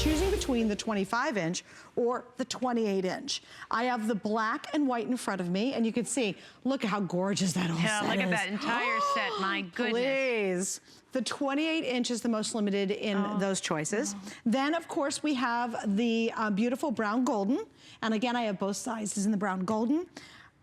choosing between the 25-inch or the 28-inch. I have the black and white in front of me, and you can see, look at how gorgeous that whole set is. Yeah, look at that entire set, my goodness. Please. The 28-inch is the most limited in those choices. Then, of course, we have the beautiful brown golden. And again, I have both sizes in the brown golden.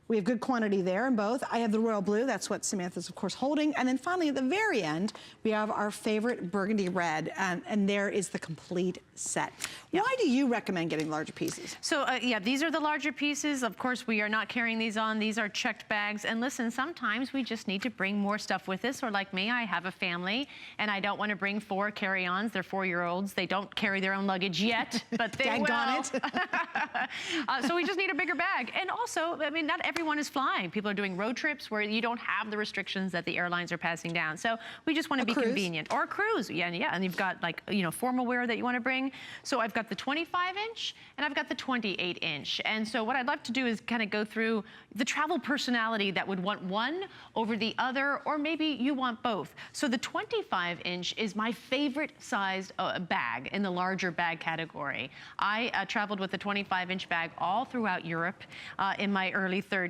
We have good quantity there in both. I have the royal blue, that's what Samantha's of course holding. And then finally at the very end, we have our favorite burgundy red, and there is the complete set. Yeah. Why do you recommend getting larger pieces? So yeah, these are the larger pieces. Of course, we are not carrying these on. These are checked bags. And listen, sometimes we just need to bring more stuff with us. Or like me, I have a family and I don't want to bring 4 carry-ons. They're 4-year-olds. They don't carry their own luggage yet, but they will. So we just need a bigger bag. And also, I mean, not everyone is flying. People are doing road trips where you don't have the restrictions that the airlines are passing down. So we just want to be convenient. Or a cruise, yeah, and you've got like, you know, formal wear that you want to bring. So I've got the 25-inch and I've got the 28-inch. And so what I'd like to do is kind of go through the travel personality that would want one over the other, or maybe you want both. So the 25-inch is my favorite sized bag in the larger bag category. I traveled with the 25-inch bag all throughout Europe in my early 30s.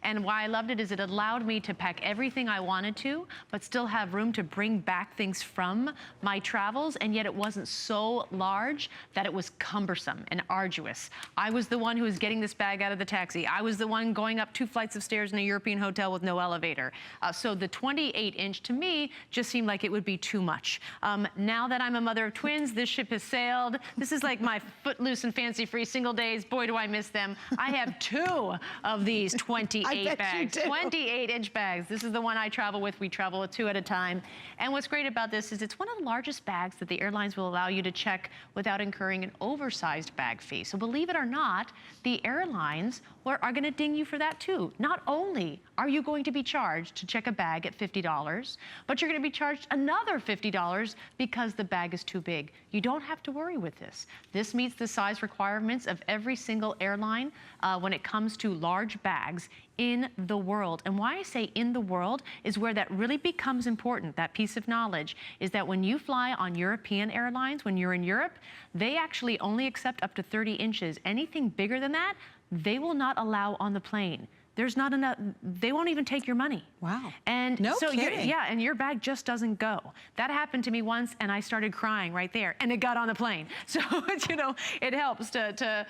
And why I loved it is it allowed me to pack everything I wanted to, but still have room to bring back things from my travels. And yet it wasn't so large that it was cumbersome and arduous. I was the one who was getting this bag out of the taxi. I was the one going up 2 flights of stairs in a European hotel with no elevator. So the 28-inch to me just seemed like it would be too much. Now that I'm a mother of twins, this ship has sailed. This is like my footloose and fancy-free single days. Boy, do I miss them. I have 2 of these 28 bags, 28-inch bags. This is the one I travel with. We travel with 2 at a time. And what's great about this is it's one of the largest bags that the airlines will allow you to check without incurring an oversized bag fee. So believe it or not, the airlines are going to ding you for that too. Not only are you going to be charged to check a bag at $50, but you're going to be charged another $50 because the bag is too big. You don't have to worry with this. This meets the size requirements of every single airline when it comes to large bags in the world. And why I say in the world is where that really becomes important. That piece of knowledge is that when you fly on European airlines, when you're in Europe, they actually only accept up to 30 inches. Anything bigger than that, they will not allow on the plane. There's not enough, they won't even take your money. Wow. And no so kidding. yeah, and your bag just doesn't go. That happened to me once and I started crying right there and it got on the plane. So, you know, it helps to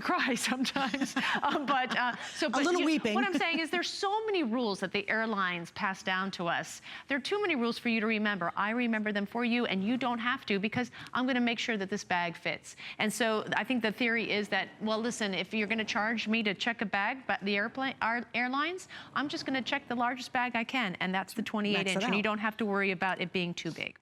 cry sometimes. But a little weeping. What I'm saying is there's so many rules that the airlines pass down to us. There are too many rules for you to remember. I remember them for you and you don't have to, because I'm gonna make sure that this bag fits. And so I think the theory is that, well, listen, if you're gonna charge me to check a bag, but the airlines, I'm just going to check the largest bag I can, and that's the 28-inch, and you don't have to worry about it being too big.